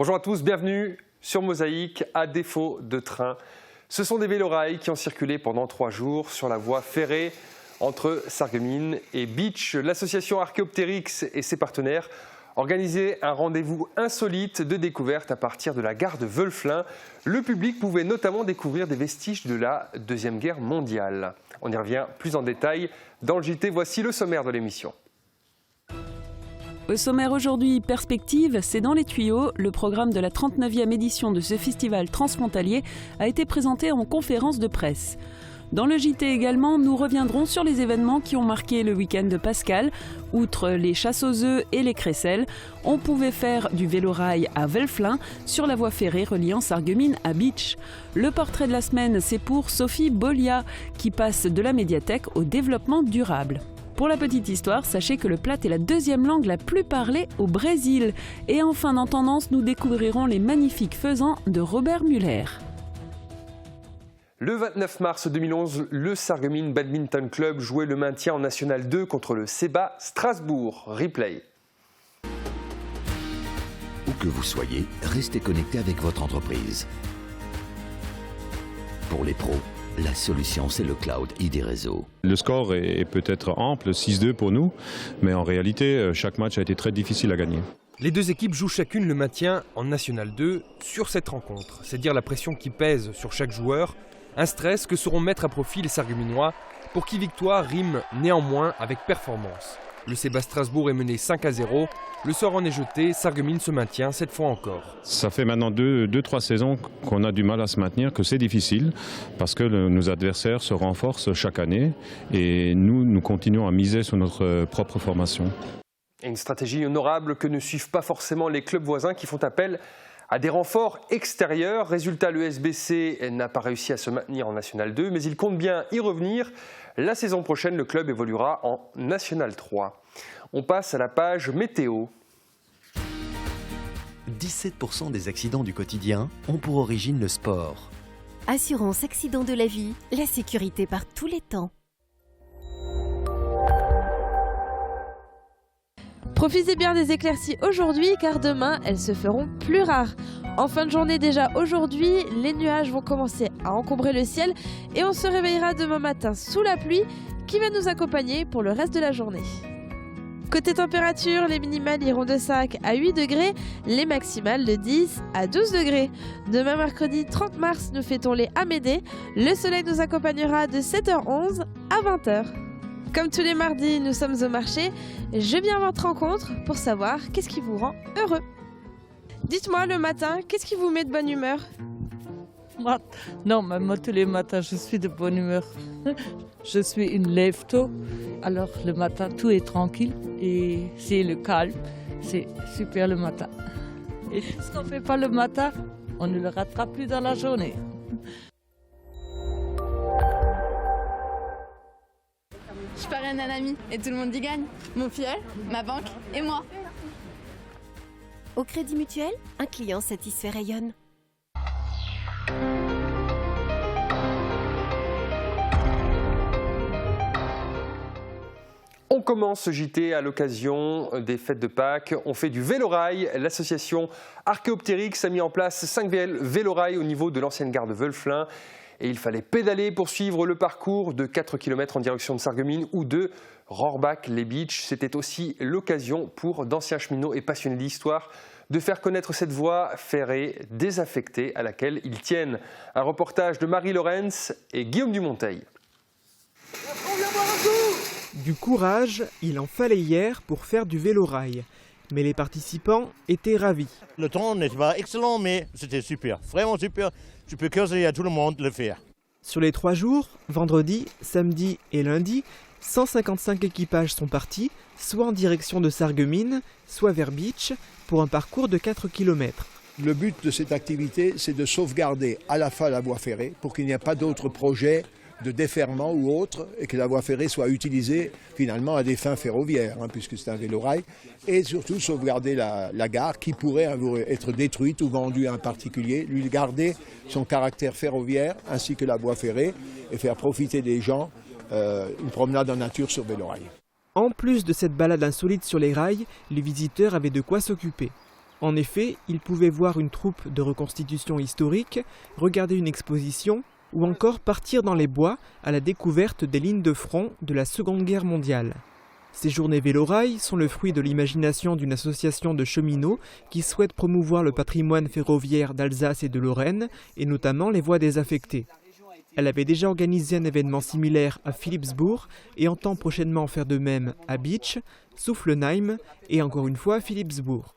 Bonjour à tous, bienvenue sur Mosaïque. À défaut de train, ce sont des vélorails qui ont circulé pendant 3 jours sur la voie ferrée entre Sarreguemines et Bitche. L'association Archéoptérix et ses partenaires organisaient un rendez-vous insolite de découverte à partir de la gare de Wölflin. Le public pouvait notamment découvrir des vestiges de la Deuxième Guerre mondiale. On y revient plus en détail dans le JT. Voici le sommaire de l'émission. Au sommaire aujourd'hui, Perspective, c'est dans les tuyaux. Le programme de la 39e édition de ce festival transfrontalier a été présenté en conférence de presse. Dans le JT également, nous reviendrons sur les événements qui ont marqué le week-end de Pascal. Outre les chasses aux œufs et les crécelles, on pouvait faire du vélorail à Wölflin sur la voie ferrée reliant Sarreguemines à Bitche. Le portrait de la semaine, c'est pour Sophie Bolia, qui passe de la médiathèque au développement durable. Pour la petite histoire, sachez que le plate est la 2e langue la plus parlée au Brésil. Et enfin, dans Tendance, nous découvrirons les magnifiques faisans de Robert Muller. Le 29 mars 2011, le Sarreguemines Badminton Club jouait le maintien en National 2 contre le CEBA Strasbourg. Replay. Où que vous soyez, restez connecté avec votre entreprise. Pour les pros, la solution, c'est le cloud ID Réseau. Le score est peut-être ample, 6-2 pour nous, mais en réalité, chaque match a été très difficile à gagner. Les deux équipes jouent chacune le maintien en National 2 sur cette rencontre. C'est dire la pression qui pèse sur chaque joueur, un stress que sauront mettre à profit les Sarregueminois, pour qui victoire rime néanmoins avec performance. Le CEBA Strasbourg est mené 5-0, le sort en est jeté, Sarreguemines se maintient cette fois encore. Ça fait maintenant 2-3 saisons qu'on a du mal à se maintenir, que c'est difficile, parce que nos adversaires se renforcent chaque année et nous continuons à miser sur notre propre formation. Et une stratégie honorable que ne suivent pas forcément les clubs voisins qui font appel à des renforts extérieurs. Résultat, le SBC n'a pas réussi à se maintenir en National 2, mais il compte bien y revenir. La saison prochaine, le club évoluera en National 3. On passe à la page météo. 17% des accidents du quotidien ont pour origine le sport. Assurance accident de la vie, la sécurité par tous les temps. Profitez bien des éclaircies aujourd'hui car demain elles se feront plus rares. En fin de journée déjà aujourd'hui, les nuages vont commencer à encombrer le ciel et on se réveillera demain matin sous la pluie qui va nous accompagner pour le reste de la journée. Côté température, les minimales iront de 5 à 8 degrés, les maximales de 10 à 12 degrés. Demain mercredi 30 mars, nous fêtons les Amédées. Le soleil nous accompagnera de 7h11 à 20h. Comme tous les mardis, nous sommes au marché. Je viens à votre rencontre pour savoir qu'est-ce qui vous rend heureux. Dites-moi le matin, qu'est-ce qui vous met de bonne humeur? Non, mais moi tous les matins, je suis de bonne humeur. Je suis une lève-tôt. Alors le matin, tout est tranquille et c'est le calme. C'est super le matin. Et tout ce qu'on ne fait pas le matin, on ne le rattrape plus dans la journée. Je parraine un ami et tout le monde y gagne. Mon filleul, ma banque et moi. Au Crédit Mutuel, un client satisfait rayonne. On commence ce JT à l'occasion des fêtes de Pâques. On fait du vélorail. L'association Archéoptérix a mis en place 5 vélorails au niveau de l'ancienne gare de Wölflin. Et il fallait pédaler pour suivre le parcours de 4 km en direction de Sarreguemines ou de Rohrbach-les-Bitches. C'était aussi l'occasion pour d'anciens cheminots et passionnés d'histoire de faire connaître cette voie ferrée désaffectée à laquelle ils tiennent. Un reportage de Marie Lorenz et Guillaume Dumonteil. Du courage, il en fallait hier pour faire du vélorail. Mais les participants étaient ravis. Le temps n'était pas excellent, mais c'était super, vraiment super. Je peux conseiller à tout le monde de le faire. Sur les 3 jours, vendredi, samedi et lundi, 155 équipages sont partis, soit en direction de Sarreguemines, soit vers Bitche, pour un parcours de 4 km. Le but de cette activité, c'est de sauvegarder à la fois la voie ferrée pour qu'il n'y ait pas d'autres projets de déferrement ou autre et que la voie ferrée soit utilisée finalement à des fins ferroviaires, puisque c'est un vélorail, et surtout sauvegarder la gare qui pourrait être détruite ou vendue à un particulier, lui garder son caractère ferroviaire ainsi que la voie ferrée et faire profiter des gens une promenade en nature sur vélorail. En plus de cette balade insolite sur les rails, les visiteurs avaient de quoi s'occuper. En effet, ils pouvaient voir une troupe de reconstitution historique, regarder une exposition ou encore partir dans les bois à la découverte des lignes de front de la Seconde Guerre mondiale. Ces journées Vélorail sont le fruit de l'imagination d'une association de cheminots qui souhaite promouvoir le patrimoine ferroviaire d'Alsace et de Lorraine, et notamment les voies désaffectées. Elle avait déjà organisé un événement similaire à Philippsbourg et entend prochainement faire de même à Bitche, Soufflenheim et encore une fois à Philippsbourg.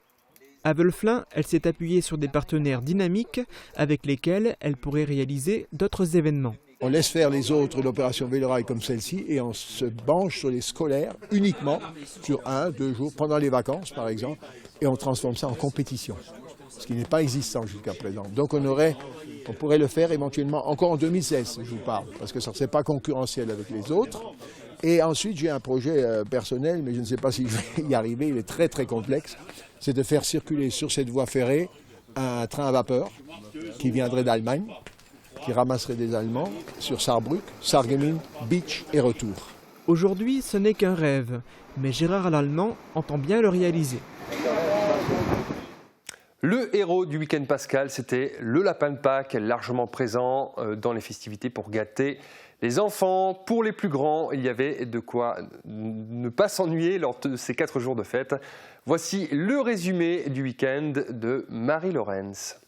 À Wölflin, elle s'est appuyée sur des partenaires dynamiques avec lesquels elle pourrait réaliser d'autres événements. On laisse faire les autres l'opération Vélorail comme celle-ci et on se penche sur les scolaires uniquement sur 1, 2 jours, pendant les vacances par exemple, et on transforme ça en compétition, ce qui n'est pas existant jusqu'à présent. Donc on pourrait le faire éventuellement encore en 2016, je vous parle, parce que ça ne serait pas concurrentiel avec les autres. Et ensuite j'ai un projet personnel, mais je ne sais pas si je vais y arriver, il est très très complexe, c'est de faire circuler sur cette voie ferrée un train à vapeur qui viendrait d'Allemagne, qui ramasserait des Allemands sur Saarbrück, Sarreguemines, Bitche et retour. Aujourd'hui, ce n'est qu'un rêve, mais Gérard Lallemand entend bien le réaliser. Le héros du week-end pascal, c'était le lapin de Pâques, largement présent dans les festivités pour gâter les enfants. Pour les plus grands, il y avait de quoi ne pas s'ennuyer lors de ces 4 jours de fête. Voici le résumé du week-end de Marie Lorenz.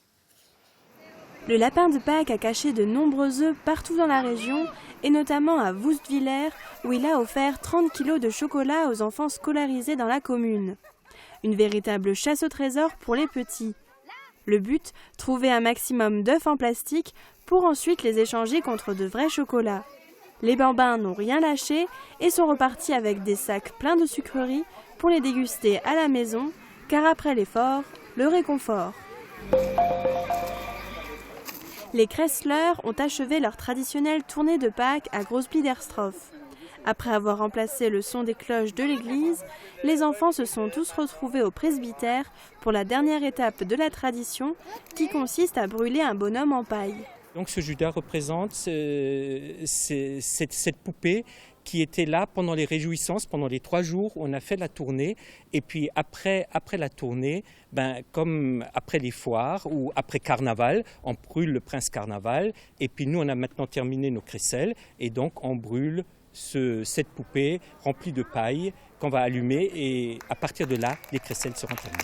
Le lapin de Pâques a caché de nombreux œufs partout dans la région, et notamment à Woestwiller, où il a offert 30 kilos de chocolat aux enfants scolarisés dans la commune. Une véritable chasse au trésor pour les petits. Le but, trouver un maximum d'œufs en plastique pour ensuite les échanger contre de vrais chocolats. Les bambins n'ont rien lâché et sont repartis avec des sacs pleins de sucreries pour les déguster à la maison, car après l'effort, le réconfort. Les Kressler ont achevé leur traditionnelle tournée de Pâques à Großbiederstorf. Après avoir remplacé le son des cloches de l'église, les enfants se sont tous retrouvés au presbytère pour la dernière étape de la tradition qui consiste à brûler un bonhomme en paille. Donc ce Judas représente cette poupée qui était là pendant les réjouissances, pendant les 3 jours où on a fait la tournée. Et puis après la tournée, comme après les foires ou après Carnaval, on brûle le prince Carnaval. Et puis nous, on a maintenant terminé nos crécelles et donc on brûle cette poupée remplie de paille qu'on va allumer et à partir de là, les crécelles seront terminées.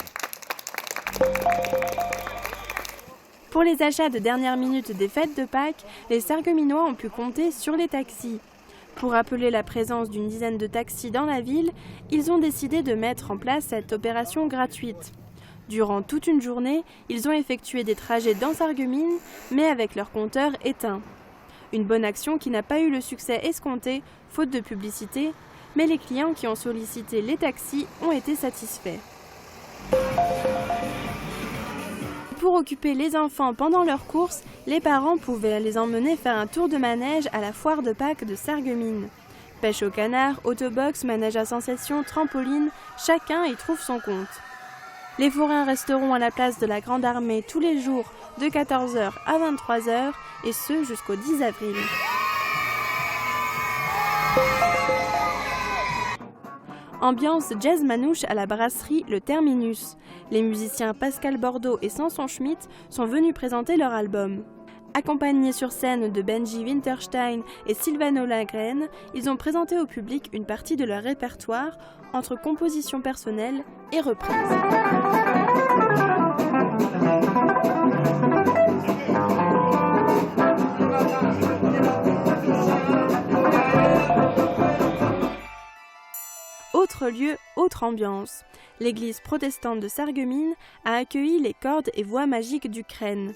Pour les achats de dernière minute des fêtes de Pâques, les Sarregueminois ont pu compter sur les taxis. Pour rappeler la présence d'une dizaine de taxis dans la ville, ils ont décidé de mettre en place cette opération gratuite. Durant toute une journée, ils ont effectué des trajets dans Sarreguemines, mais avec leur compteur éteint. Une bonne action qui n'a pas eu le succès escompté, faute de publicité, mais les clients qui ont sollicité les taxis ont été satisfaits. Pour occuper les enfants pendant leurs courses, les parents pouvaient les emmener faire un tour de manège à la foire de Pâques de Sarreguemines. Pêche au canard, autobox, manège à sensation, trampoline, chacun y trouve son compte. Les forains resteront à la place de la Grande Armée tous les jours de 14h à 23h et ce jusqu'au 10 avril. Ambiance jazz manouche à la brasserie Le Terminus. Les musiciens Pascal Bordeaux et Samson Schmitt sont venus présenter leur album. Accompagnés sur scène de Benji Winterstein et Sylvano Lagren, ils ont présenté au public une partie de leur répertoire entre compositions personnelles et reprises. Autre lieu, autre ambiance. L'église protestante de Sarreguemines a accueilli les cordes et voix magiques d'Ukraine.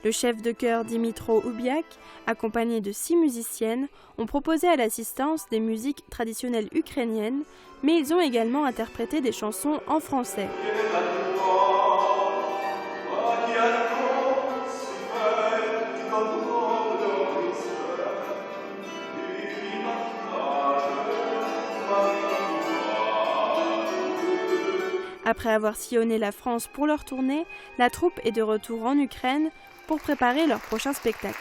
Le chef de chœur Dimitro Oubiak, accompagné de 6 musiciennes, ont proposé à l'assistance des musiques traditionnelles ukrainiennes, mais ils ont également interprété des chansons en français. Après avoir sillonné la France pour leur tournée, la troupe est de retour en Ukraine pour préparer leur prochain spectacle.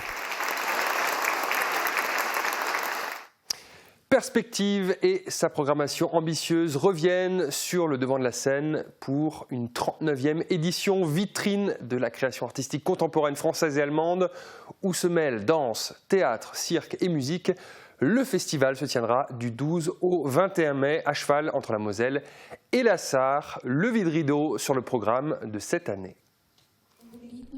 Perspective et sa programmation ambitieuse reviennent sur le devant de la scène pour une 39e édition vitrine de la création artistique contemporaine française et allemande où se mêlent danse, théâtre, cirque et musique. Le festival se tiendra du 12 au 21 mai à cheval entre la Moselle et la Sarre. Le vide-rideau sur le programme de cette année.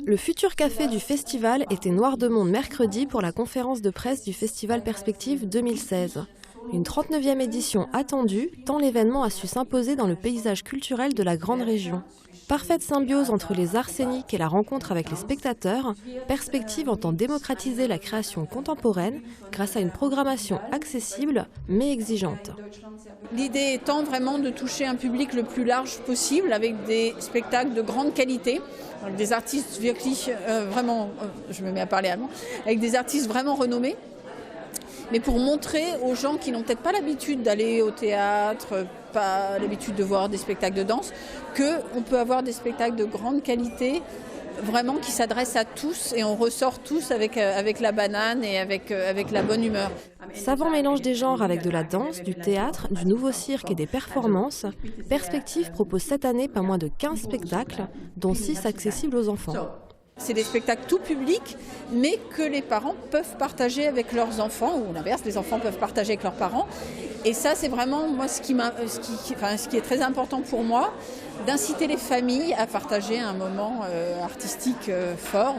Le futur café du festival était noir de monde mercredi pour la conférence de presse du Festival Perspective 2016. Une 39e édition attendue, tant l'événement a su s'imposer dans le paysage culturel de la grande région. Parfaite symbiose entre les arts scéniques et la rencontre avec les spectateurs, Perspective entend démocratiser la création contemporaine grâce à une programmation accessible mais exigeante. L'idée étant vraiment de toucher un public le plus large possible avec des spectacles de grande qualité, avec des artistes wirklich, je me mets à parler allemand, avec des artistes vraiment renommés. Mais pour montrer aux gens qui n'ont peut-être pas l'habitude d'aller au théâtre, pas l'habitude de voir des spectacles de danse, qu'on peut avoir des spectacles de grande qualité, vraiment qui s'adressent à tous et on ressort tous avec la banane et avec la bonne humeur. Savant mélange des genres avec de la danse, du théâtre, du nouveau cirque et des performances, Perspective propose cette année pas moins de 15 spectacles, dont 6 accessibles aux enfants. C'est des spectacles tout public, mais que les parents peuvent partager avec leurs enfants, ou l'inverse, les enfants peuvent partager avec leurs parents. Et ça, c'est vraiment moi ce qui est très important pour moi, d'inciter les familles à partager un moment artistique fort.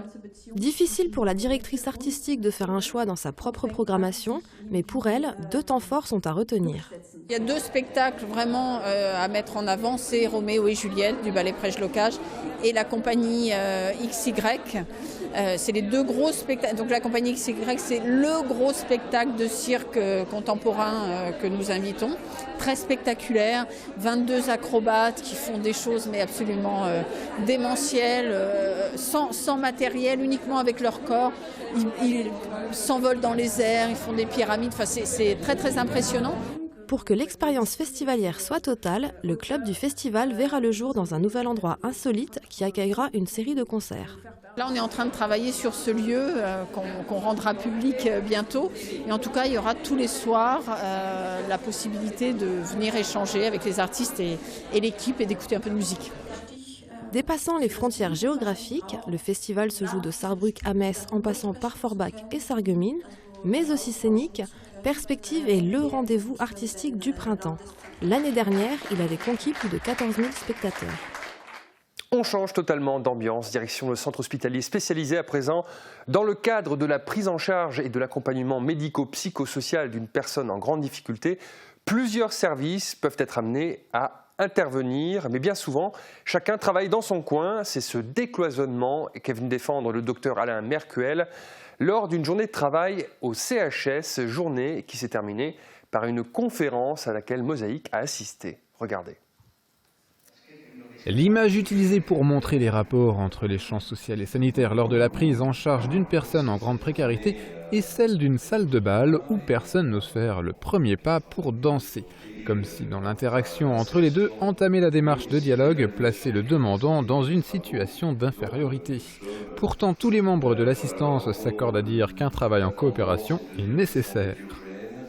Difficile pour la directrice artistique de faire un choix dans sa propre programmation, mais pour elle, 2 temps forts sont à retenir. Il y a 2 spectacles vraiment à mettre en avant, c'est Roméo et Juliette du ballet Prège-Locage et la compagnie XY. C'est les 2 gros spectacles. Donc la compagnie XY, c'est le gros spectacle de cirque contemporain que nous invitons. Très spectaculaire, 22 acrobates qui font des choses mais absolument démentielles, sans matériel, uniquement avec leur corps. Ils s'envolent dans les airs, ils font des pyramides, enfin, c'est très très impressionnant. Pour que l'expérience festivalière soit totale, le club du festival verra le jour dans un nouvel endroit insolite qui accueillera une série de concerts. Là, on est en train de travailler sur ce lieu qu'on rendra public bientôt. Et en tout cas, il y aura tous les soirs la possibilité de venir échanger avec les artistes et l'équipe et d'écouter un peu de musique. Dépassant les frontières géographiques, le festival se joue de Sarrebruck à Metz en passant par Forbach et Sarreguemines, mais aussi scénique. Perspective est le rendez-vous artistique du printemps. L'année dernière, il avait conquis plus de 14 000 spectateurs. On change totalement d'ambiance, direction le centre hospitalier spécialisé à présent dans le cadre de la prise en charge et de l'accompagnement médico-psychosocial d'une personne en grande difficulté. Plusieurs services peuvent être amenés à intervenir, mais bien souvent, chacun travaille dans son coin. C'est ce décloisonnement qu'est venu défendre le docteur Alain Mercuel lors d'une journée de travail au CHS, journée qui s'est terminée par une conférence à laquelle Mosaïque a assisté. Regardez. L'image utilisée pour montrer les rapports entre les champs social et sanitaire lors de la prise en charge d'une personne en grande précarité est celle d'une salle de bal où personne n'ose faire le premier pas pour danser. Comme si dans l'interaction entre les deux, entamer la démarche de dialogue plaçait le demandant dans une situation d'infériorité. Pourtant, tous les membres de l'assistance s'accordent à dire qu'un travail en coopération est nécessaire.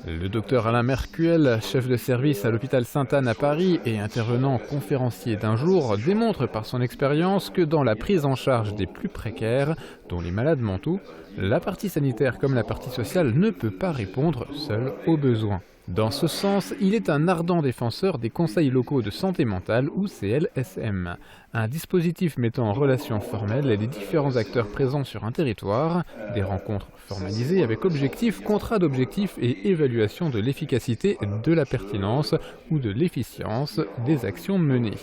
Le docteur Alain Mercuel, chef de service à l'hôpital Sainte-Anne à Paris et intervenant conférencier d'un jour, démontre par son expérience que dans la prise en charge des plus précaires, dont les malades mentaux, la partie sanitaire comme la partie sociale ne peut pas répondre seule aux besoins. Dans ce sens, il est un ardent défenseur des conseils locaux de santé mentale ou CLSM, un dispositif mettant en relation formelle les différents acteurs présents sur un territoire, des rencontres formalisées avec objectifs, contrat d'objectifs et évaluation de l'efficacité, de la pertinence ou de l'efficience des actions menées.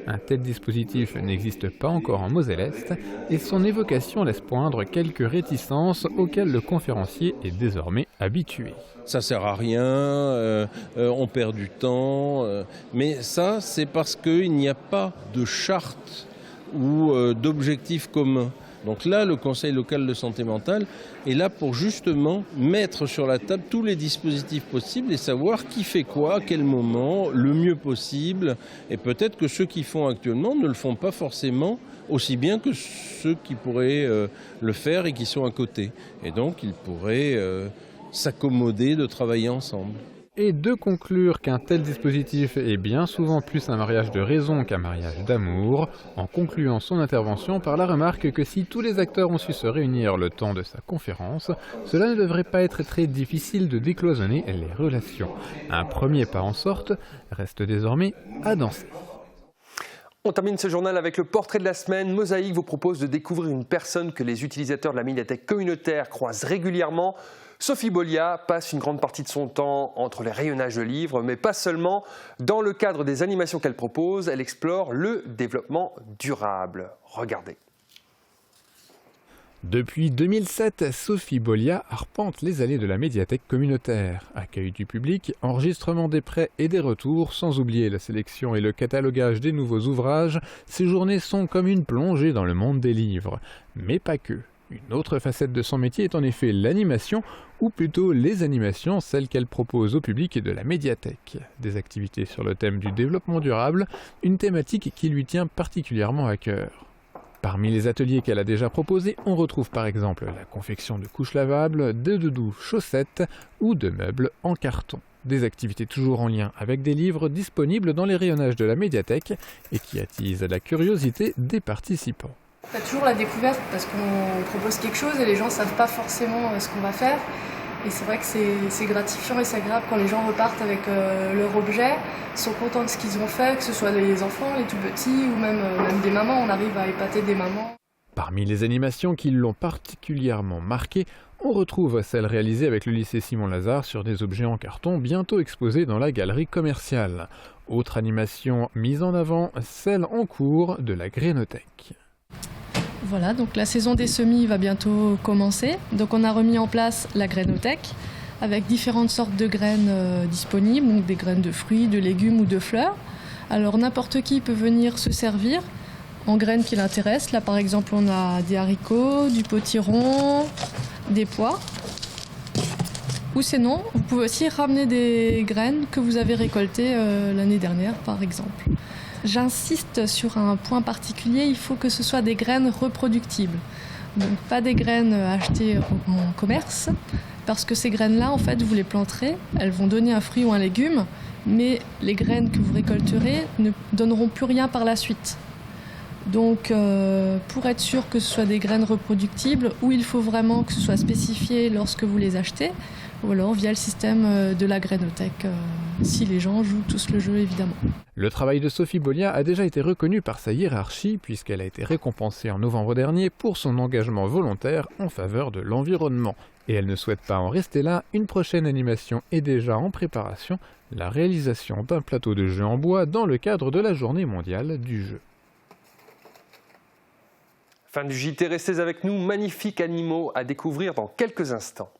Un tel dispositif n'existe pas encore en Moselle-Est et son évocation laisse poindre quelques réticences auxquelles le conférencier est désormais habitué. Ça sert à rien, on perd du temps, mais ça c'est parce qu'il n'y a pas de charte ou d'objectif commun. Donc là, le Conseil local de santé mentale est là pour justement mettre sur la table tous les dispositifs possibles et savoir qui fait quoi, à quel moment, le mieux possible. Et peut-être que ceux qui font actuellement ne le font pas forcément aussi bien que ceux qui pourraient le faire et qui sont à côté. Et donc, ils pourraient s'accommoder de travailler ensemble. et de conclure qu'un tel dispositif est bien souvent plus un mariage de raison qu'un mariage d'amour, en concluant son intervention par la remarque que si tous les acteurs ont su se réunir le temps de sa conférence, cela ne devrait pas être très difficile de décloisonner les relations. Un premier pas en sorte reste désormais à danser. On termine ce journal avec le portrait de la semaine. Mosaïque vous propose de découvrir une personne que les utilisateurs de la médiathèque communautaire croisent régulièrement. Sophie Bolia passe une grande partie de son temps entre les rayonnages de livres, mais pas seulement. Dans le cadre des animations qu'elle propose, elle explore le développement durable. Regardez. Depuis 2007, Sophie Bolia arpente les allées de la médiathèque communautaire. Accueil du public, enregistrement des prêts et des retours, sans oublier la sélection et le catalogage des nouveaux ouvrages, ces journées sont comme une plongée dans le monde des livres. Mais pas que. Une autre facette de son métier est en effet l'animation, ou plutôt les animations, celles qu'elle propose au public de la médiathèque. Des activités sur le thème du développement durable, une thématique qui lui tient particulièrement à cœur. Parmi les ateliers qu'elle a déjà proposés, on retrouve par exemple la confection de couches lavables, de doudous chaussettes ou de meubles en carton. Des activités toujours en lien avec des livres disponibles dans les rayonnages de la médiathèque et qui attisent la curiosité des participants. On fait toujours la découverte parce qu'on propose quelque chose et les gens ne savent pas forcément ce qu'on va faire. Et c'est vrai que c'est gratifiant et c'est agréable quand les gens repartent avec leur objet, sont contents de ce qu'ils ont fait, que ce soit les enfants, les tout petits ou même des mamans. On arrive à épater des mamans. Parmi les animations qui l'ont particulièrement marqué, on retrouve celle réalisée avec le lycée Simon-Lazare sur des objets en carton bientôt exposés dans la galerie commerciale. Autre animation mise en avant, celle en cours de la Grénothèque. Voilà, donc la saison des semis va bientôt commencer. Donc on a remis en place la Grénothèque avec différentes sortes de graines disponibles, donc des graines de fruits, de légumes ou de fleurs. Alors n'importe qui peut venir se servir en graines qui l'intéressent. Là par exemple on a des haricots, du potiron, des pois. Ou sinon, vous pouvez aussi ramener des graines que vous avez récoltées l'année dernière par exemple. J'insiste sur un point particulier, il faut que ce soit des graines reproductibles. Donc pas des graines achetées en commerce, parce que ces graines-là, en fait, vous les planterez, elles vont donner un fruit ou un légume, mais les graines que vous récolterez ne donneront plus rien par la suite. Donc pour être sûr que ce soit des graines reproductibles, ou il faut vraiment que ce soit spécifié lorsque vous les achetez, ou alors via le système de la Grénothèque, si les gens jouent tous le jeu évidemment. Le travail de Sophie Bolia a déjà été reconnu par sa hiérarchie puisqu'elle a été récompensée en novembre dernier pour son engagement volontaire en faveur de l'environnement. Et elle ne souhaite pas en rester là, une prochaine animation est déjà en préparation, la réalisation d'un plateau de jeu en bois dans le cadre de la journée mondiale du jeu. Fin du JT, restez avec nous, magnifiques animaux à découvrir dans quelques instants.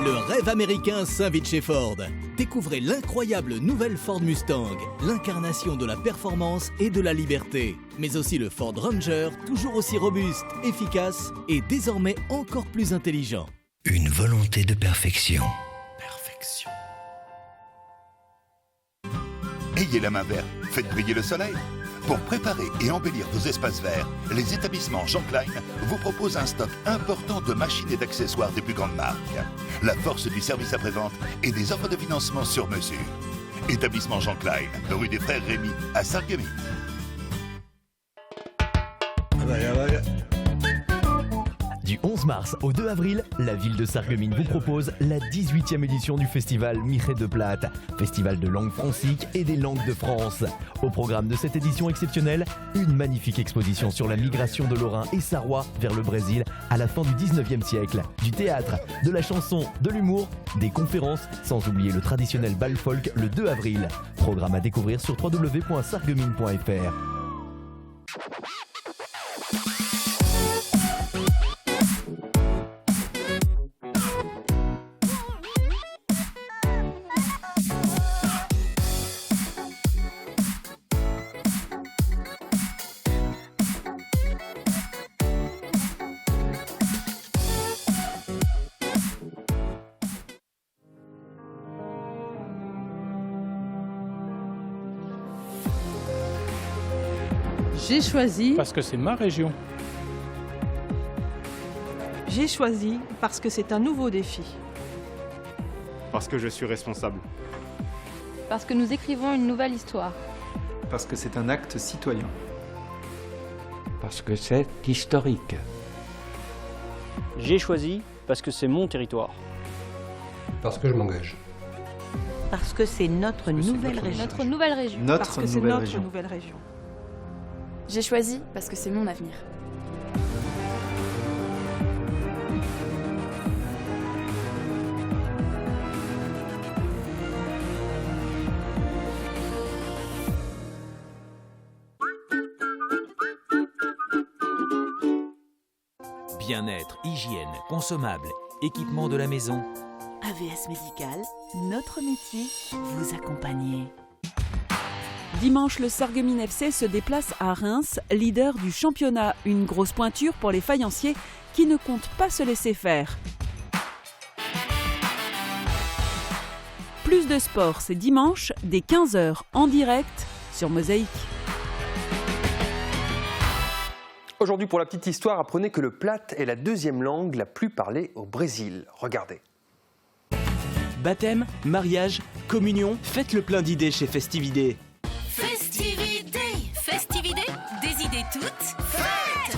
Le rêve américain s'invite chez Ford. Découvrez l'incroyable nouvelle Ford Mustang, l'incarnation de la performance et de la liberté. Mais aussi le Ford Ranger, toujours aussi robuste, efficace et désormais encore plus intelligent. Une volonté de perfection. Perfection. Ayez la main verte, faites briller le soleil. Pour préparer et embellir vos espaces verts, les établissements Jean Klein vous proposent un stock important de machines et d'accessoires des plus grandes marques. La force du service après-vente et des offres de financement sur mesure. Établissement Jean Klein, rue des Frères Rémy à Sarreguemines. Du 11 mars au 2 avril, la ville de Sarreguemines vous propose la 18e édition du festival Miret de Plate, festival de langue francique et des langues de France. Au programme de cette édition exceptionnelle, une magnifique exposition sur la migration de Lorrains et Sarrois vers le Brésil à la fin du 19e siècle. Du théâtre, de la chanson, de l'humour, des conférences, sans oublier le traditionnel bal folk le 2 avril. Programme à découvrir sur www.sarreguemines.fr. J'ai choisi parce que c'est ma région. J'ai choisi parce que c'est un nouveau défi. Parce que je suis responsable. Parce que nous écrivons une nouvelle histoire. Parce que c'est un acte citoyen. Parce que c'est historique. J'ai choisi parce que c'est mon territoire. Parce que je m'engage. Parce que c'est notre nouvelle région. Notre nouvelle région. Parce que c'est notre nouvelle région. J'ai choisi parce que c'est mon avenir. Bien-être, hygiène, consommables, équipement de la maison. AVS Médical, notre métier, vous accompagner. Dimanche, le Sarreguemines FC se déplace à Reims, leader du championnat. Une grosse pointure pour les faïenciers qui ne comptent pas se laisser faire. Plus de sport, c'est dimanche, dès 15 h en direct sur Mosaïque. Aujourd'hui, pour la petite histoire, apprenez que le plate est la deuxième langue la plus parlée au Brésil. Regardez. Baptême, mariage, communion, faites le plein d'idées chez Festividé. Festividé, Festividé, des idées toutes faites.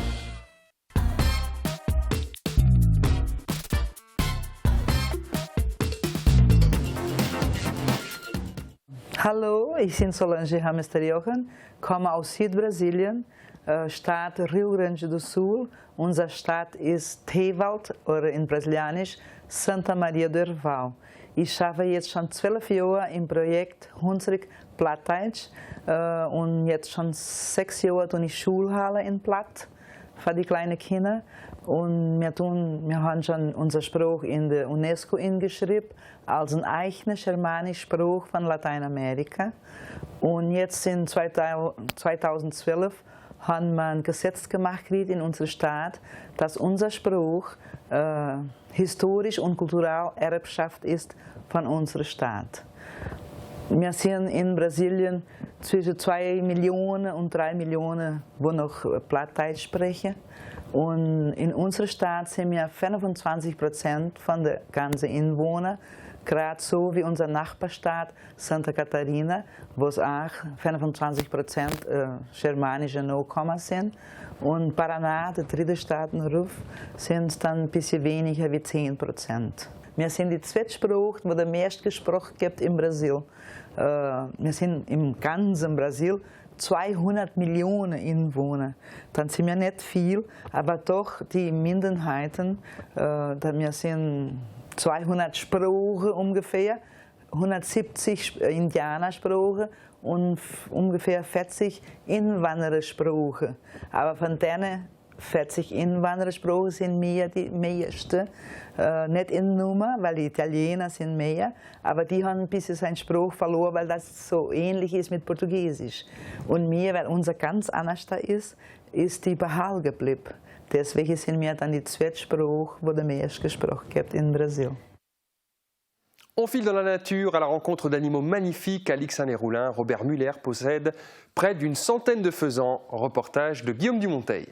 Hallo, ich bin Solange Hamester-Jochen, komme aus Südbrasilien, Staat Rio Grande do Sul. Unser Stadt ist Teewald oder in Brasilianisch Santa Maria do Herval. Ich arbeite jetzt schon 12 Jahre im Projekt Hunsrück Plattdeutsch und jetzt schon 6 Jahre tue ich Schulhalle in Platt für die kleinen Kinder. Und wir haben schon unser Spruch in der UNESCO eingeschrieben als ein eigener germanischer Spruch von Lateinamerika. Und jetzt in 2012 haben wir ein Gesetz gemacht in unserer Stadt, dass unser Spruch historisch und kulturell Erbschaft ist von unserer Stadt. Wir sind in Brasilien zwischen 2 Millionen und 3 Millionen, die noch Plattdeutsch sprechen. Und in unserer Stadt sind wir 25% von den ganzen Einwohnern, gerade so wie unser Nachbarstaat Santa Catarina, wo es auch 25% germanische Nachkommen sind. Und Paraná, der dritte Staat in Ruf, sind es dann ein bisschen weniger wie 10%. Wir sind die Zweitsprache, die der meiste gesprochen gibt im Brasil. Wir sind im ganzen Brasil 200 Millionen Einwohner. Dann sind wir nicht viel, aber doch die Minderheiten, wir sind 200 Sprachen ungefähr, 170 Indianersprachen und ungefähr 40 Einwanderersprachen. Aber von denen 40 Einwanderersprachen sind mehr die meisten. Nicht in Nummer, weil die Italiener sind mehr, aber die haben ein bisschen seinen Spruch verloren, weil das so ähnlich ist mit Portugiesisch. Und mir, weil unser ganz anders da ist die behalten geblieben. Deswegen sind wir dann die Zweitsprache, die der meiste gesprochen wird in Brasil. On file dans la nature à la rencontre d'animaux magnifiques à Lixin-les-Roulins. Robert Muller possède près d'une centaine de faisans. Reportage de Guillaume Dumonteil.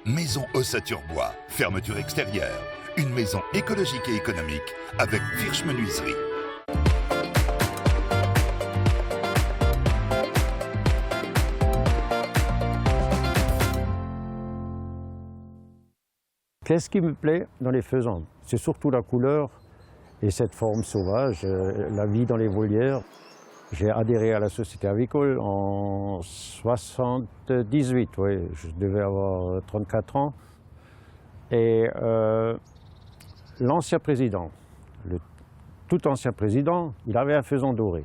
Maison Ossature-Bois, fermeture extérieure. Une maison écologique et économique avec Virch Menuiserie. Qu'est-ce qui me plaît dans les faisans? C'est surtout la couleur et cette forme sauvage, la vie dans les volières. J'ai adhéré à la société avicole en 1978, oui, je devais avoir 34 ans. Et l'ancien président, le tout ancien président, il avait un faisan doré.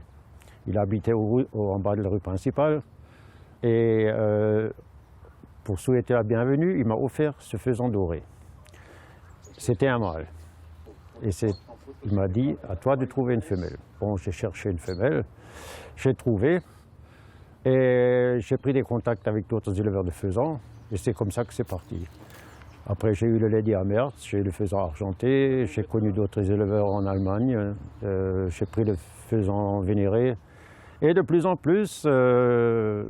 Il habitait en bas de la rue principale. Et pour souhaiter la bienvenue, il m'a offert ce faisan doré. C'était un mâle. Et il m'a dit, à toi de trouver une femelle. Bon, j'ai cherché une femelle, j'ai trouvé, et j'ai pris des contacts avec d'autres éleveurs de faisans, et c'est comme ça que c'est parti. Après, j'ai eu le Lady Amherst, j'ai eu le faisan argenté, j'ai connu d'autres éleveurs en Allemagne, j'ai pris le faisan vénéré, et de plus en plus, j'ai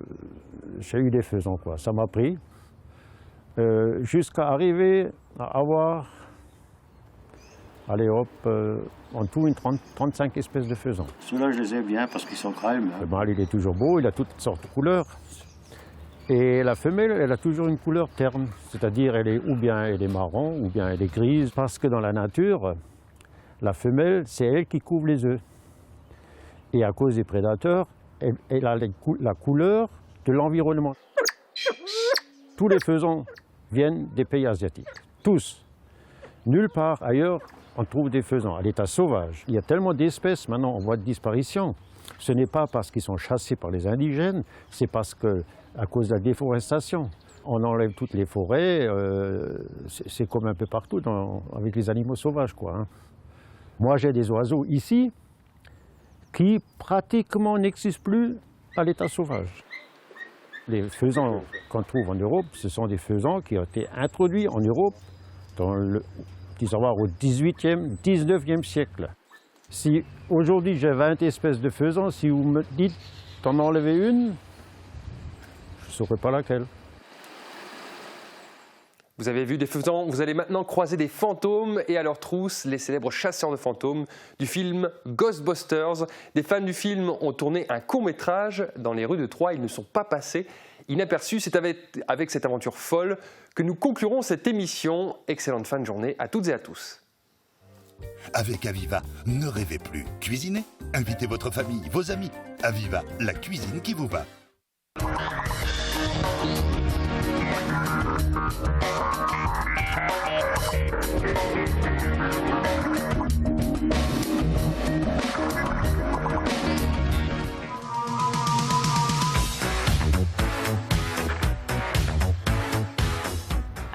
eu des faisans, quoi. Ça m'a pris. jusqu'à arriver à avoir, allez hop, en tout 35 espèces de faisans. Ceux-là, je les aime bien parce qu'ils sont calmes. Le mâle, il est toujours beau, il a toutes sortes de couleurs. Et la femelle, elle a toujours une couleur terne, c'est-à-dire ou bien elle est marron, ou bien elle est grise, parce que dans la nature, la femelle, c'est elle qui couvre les œufs. Et à cause des prédateurs, elle a la couleur de l'environnement. Tous les faisans viennent des pays asiatiques, tous. Nulle part ailleurs, on trouve des faisans à l'état sauvage. Il y a tellement d'espèces maintenant en voie de disparition. Ce n'est pas parce qu'ils sont chassés par les indigènes, c'est parce que, à cause de la déforestation. On enlève toutes les forêts, c'est comme un peu partout avec les animaux sauvages, quoi, hein. Moi, j'ai des oiseaux ici qui pratiquement n'existent plus à l'état sauvage. Les faisans qu'on trouve en Europe, ce sont des faisans qui ont été introduits en Europe au XVIIIe, XIXe siècle. Si aujourd'hui j'ai 20 espèces de faisans, si vous me dites d'en enlever une, je ne saurais pas laquelle. Vous avez vu des faisans, vous allez maintenant croiser des fantômes et à leur trousse les célèbres chasseurs de fantômes du film Ghostbusters. Des fans du film ont tourné un court-métrage dans les rues de Troyes. Ils ne sont pas passés inaperçus. C'est avec cette aventure folle que nous conclurons cette émission. Excellente fin de journée à toutes et à tous. Avec Aviva, ne rêvez plus. Cuisinez, invitez votre famille, vos amis. Aviva, la cuisine qui vous va.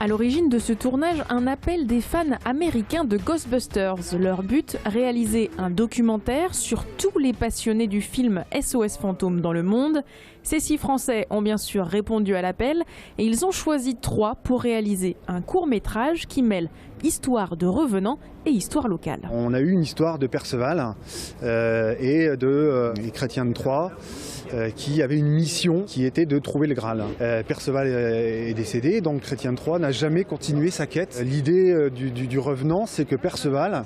À l'origine de ce tournage, un appel des fans américains de Ghostbusters. Leur but, réaliser un documentaire sur tous les passionnés du film SOS Fantôme dans le monde. Ces 6 Français ont bien sûr répondu à l'appel et ils ont choisi 3 pour réaliser un court-métrage qui mêle histoire de revenants et histoire locale. On a eu une histoire de Perceval et des chrétiens de Troyes qui avaient une mission qui était de trouver le Graal. Perceval est décédé, donc Chrétien de Troyes n'a jamais continué sa quête. L'idée du revenant, c'est que Perceval,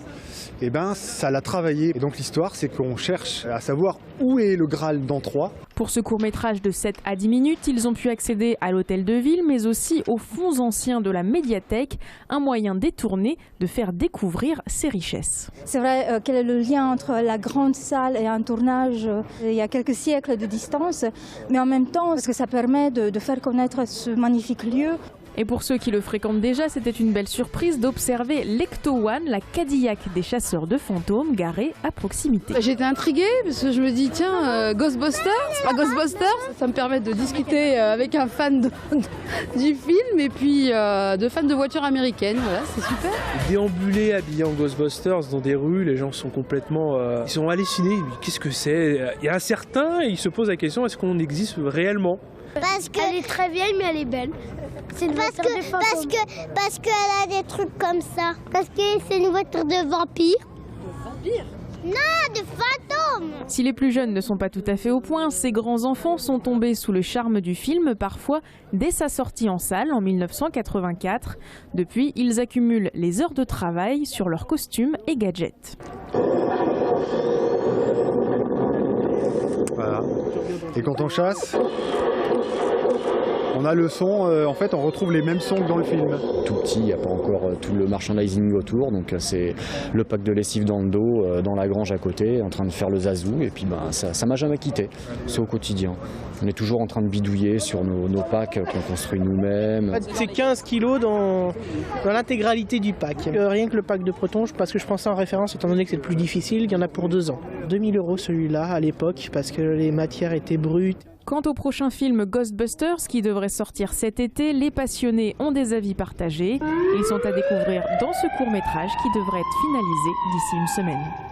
ça l'a travaillé. Et donc l'histoire, c'est qu'on cherche à savoir où est le Graal dans Troyes. Pour ce court-métrage de 7 à 10 minutes, ils ont pu accéder à l'hôtel de ville, mais aussi aux fonds anciens de la médiathèque, un moyen détourné de faire découvrir ses richesses. C'est vrai, quel est le lien entre la grande salle et un tournage il y a quelques siècles de distance, mais en même temps, parce que ça permet de faire connaître ce magnifique lieu. Et pour ceux qui le fréquentent déjà, c'était une belle surprise d'observer l'Ecto One, la Cadillac des chasseurs de fantômes, garée à proximité. J'étais intriguée parce que je me dis, tiens, Ghostbusters, c'est pas Ghostbusters, ça me permet de discuter avec un fan du film et puis de fans de voitures américaines, voilà, c'est super. Déambuler habillé en Ghostbusters dans des rues, les gens sont complètement ils sont hallucinés, qu'est-ce que c'est? Il y a certains, ils se posent la question, est-ce qu'on existe réellement? Parce qu'elle est très vieille, mais elle est belle. C'est une voiture de fantôme. Parce qu'elle a des trucs comme ça. Parce que c'est une voiture de vampire. De vampire? Non, de fantôme. Si les plus jeunes ne sont pas tout à fait au point, ces grands enfants sont tombés sous le charme du film, parfois dès sa sortie en salle en 1984. Depuis, ils accumulent les heures de travail sur leurs costumes et gadgets. Voilà. Et quand on chasse, on a le son, en fait on retrouve les mêmes sons que dans le film. Tout petit, il n'y a pas encore tout le merchandising autour, donc c'est le pack de lessive dans le dos, dans la grange à côté, en train de faire le zazou, et puis ça m'a jamais quitté, c'est au quotidien. On est toujours en train de bidouiller sur nos packs qu'on construit nous-mêmes. C'est 15 kilos dans l'intégralité du pack. Rien que le pack de Proton, parce que je prends ça en référence, étant donné que c'est le plus difficile, il y en a pour 2 ans. 2000 € celui-là à l'époque, parce que les matières étaient brutes. Quant au prochain film Ghostbusters, qui devrait sortir cet été, les passionnés ont des avis partagés. Ils sont à découvrir dans ce court-métrage qui devrait être finalisé d'ici une semaine.